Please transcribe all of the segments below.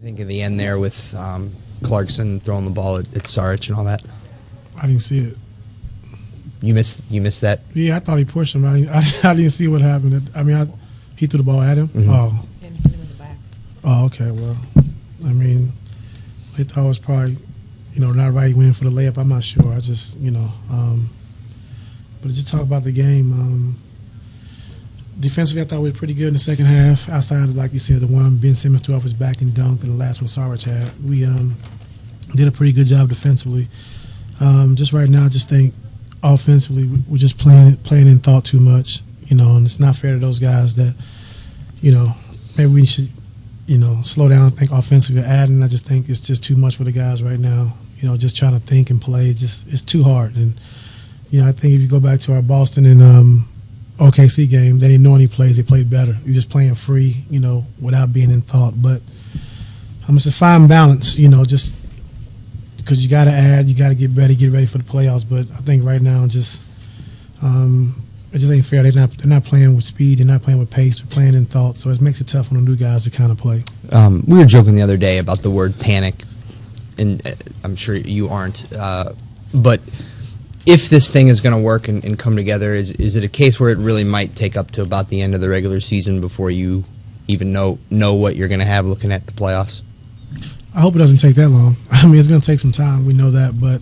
I think in the end there with Clarkson throwing the ball at Saric and all that. I didn't see it. You missed that? Yeah, I thought he pushed him. I didn't see what happened. He threw the ball at him. Mm-hmm. Oh. And hit him in the back. Oh, okay. Well, I thought it was probably, not right. He went in for the layup. I'm not sure. I just, but just talk about the game. Defensively, I thought we were pretty good in the second half. Outside of, like you said, the one Ben Simmons threw off his back and dunked, and the last one Saric had. We did a pretty good job defensively. Just right now, I just think offensively we're just playing in thought too much, and it's not fair to those guys that, maybe we should, slow down and think offensively. Adding, I just think it's just too much for the guys right now. Just trying to think and play, it's too hard. And I think if you go back to our Boston and OKC game, they didn't know any plays. They played better. You're just playing free, without being in thought. But it's a fine balance, just because you got to add, you got to get ready for the playoffs. But I think right now, it just ain't fair. They're not playing with speed. They're not playing with pace. They're playing in thought. So it makes it tough on the new guys to kind of play. We were joking the other day about the word panic, and I'm sure you aren't. But if this thing is going to work and come together, is it a case where it really might take up to about the end of the regular season before you even know what you're going to have looking at the playoffs? I hope it doesn't take that long. It's going to take some time. We know that, but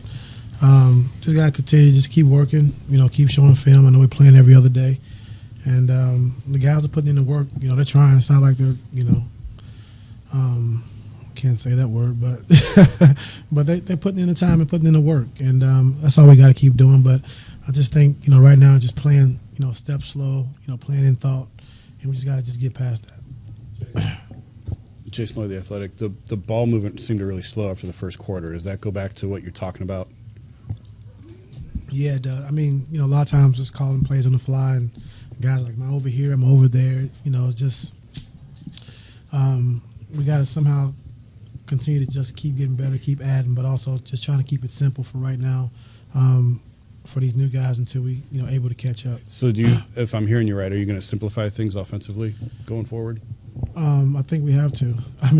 just got to continue, just keep working, keep showing film. I know we're playing every other day. And the guys are putting in the work. They're trying. It's not like they're, can't say that word, but but they're putting in the time and putting in the work, and that's all we got to keep doing. But I just think right now just playing step slow, playing in thought, and we just got to just get past that. Jason Lloyd, The Athletic. The ball movement seemed to really slow after the first quarter. Does that go back to what you're talking about? Yeah, it does. A lot of times just calling plays on the fly, and guys like, I'm over here, I'm over there. It's just we got to somehow continue to just keep getting better, keep adding, but also just trying to keep it simple for right now for these new guys until we able to catch up. So if I'm hearing you right, are you going to simplify things offensively going forward? I think we have to. Like I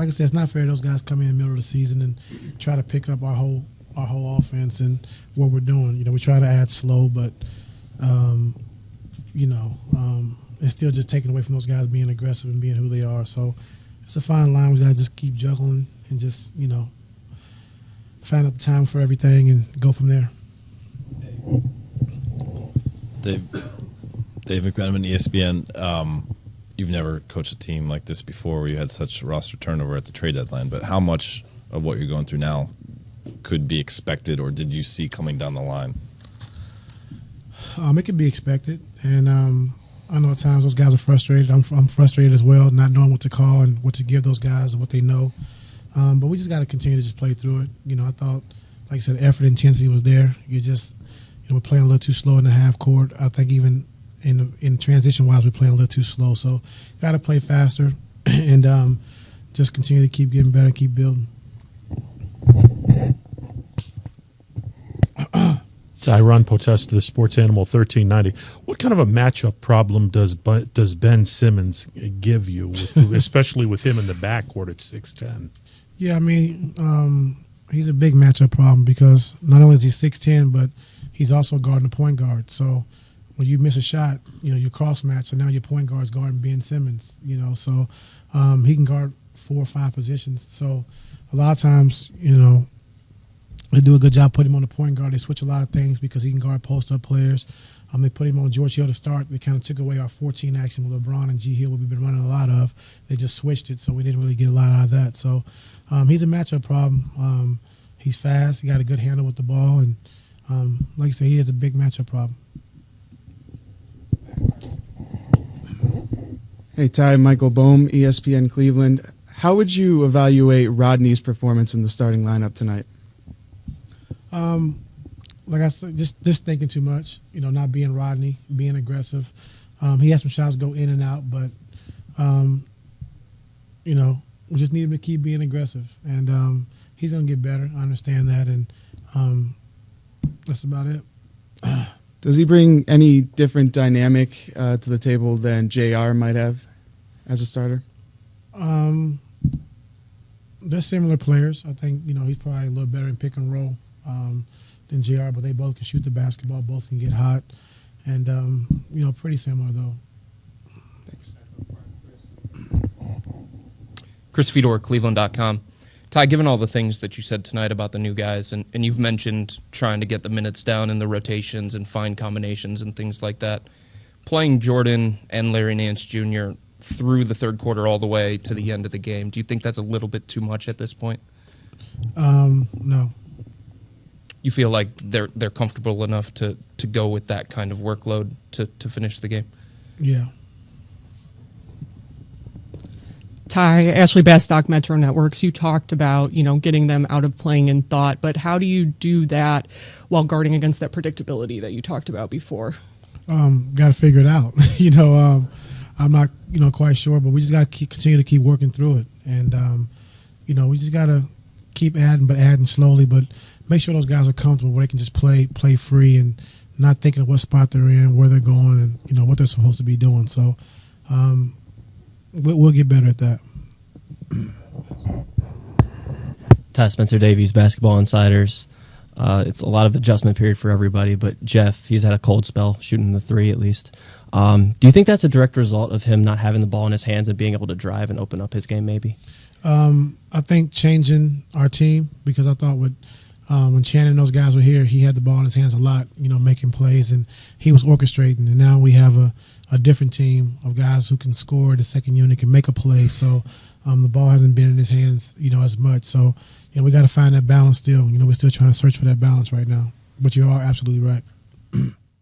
said, it's not fair those guys come in the middle of the season and try to pick up our whole offense and what we're doing. We try to add slow, but it's still just taken away from those guys being aggressive and being who they are. So it's a fine line. We got to just keep juggling and just, find out the time for everything and go from there. Dave McMenamin, ESPN. You've never coached a team like this before where you had such roster turnover at the trade deadline, but how much of what you're going through now could be expected, or did you see coming down the line? It could be expected, and I know at times those guys are frustrated. I'm frustrated as well, not knowing what to call and what to give those guys and what they know. But we just got to continue to just play through it. I thought, like I said, effort, intensity was there. We're playing a little too slow in the half court. I think even in transition-wise, we're playing a little too slow. So got to play faster and just continue to keep getting better, keep building. Tyronn Potest, the Sports Animal 1390. What kind of a matchup problem does Ben Simmons give you, especially with him in the backcourt at 6'10"? Yeah, he's a big matchup problem because not only is he 6'10", but he's also guarding the point guard. So when you miss a shot, you cross match, so now your point guard is guarding Ben Simmons. So he can guard 4 or 5 positions. So a lot of times, they do a good job putting him on the point guard. They switch a lot of things because he can guard post-up players. They put him on George Hill to start. They kind of took away our 14 action with LeBron and G. Hill, what we've been running a lot of. They just switched it, so we didn't really get a lot out of that. So he's a matchup problem. He's fast. He got a good handle with the ball. And like I said, he is a big matchup problem. Hey, Ty, Michael Bohm, ESPN Cleveland. How would you evaluate Rodney's performance in the starting lineup tonight? Like I said, just thinking too much, not being Rodney, being aggressive. He had some shots go in and out, but, we just need him to keep being aggressive. And he's going to get better. I understand that, and that's about it. Does he bring any different dynamic to the table than JR might have as a starter? They're similar players. I think, he's probably a little better in pick and roll than JR, but they both can shoot the basketball, both can get hot. And, pretty similar, though. Thanks. Chris Fedor, Cleveland.com. Ty, given all the things that you said tonight about the new guys, and you've mentioned trying to get the minutes down in the rotations and find combinations and things like that, playing Jordan and Larry Nance Jr. through the third quarter all the way to the end of the game, do you think that's a little bit too much at this point? No. You feel like they're comfortable enough to go with that kind of workload to finish the game? Yeah. Ty, Ashley Bastock, Metro Networks, you talked about, getting them out of playing in thought, but how do you do that while guarding against that predictability that you talked about before? Got to figure it out. I'm not, quite sure, but we just got to continue to keep working through it. And, we just got to keep adding slowly, but make sure those guys are comfortable where they can just play free and not thinking of what spot they're in, where they're going, and, what they're supposed to be doing. So, we'll get better at that. Ty Spencer Davies, Basketball Insiders. It's a lot of adjustment period for everybody, but Jeff, he's had a cold spell, shooting the three at least. Do you think that's a direct result of him not having the ball in his hands and being able to drive and open up his game maybe? I think changing our team, because I thought when Shannon and those guys were here, he had the ball in his hands a lot, making plays, and he was orchestrating. And now we have a different team of guys who can score, the second unit can make a play. So the ball hasn't been in his hands, as much. So we got to find that balance still. We're still trying to search for that balance right now. But you are absolutely right.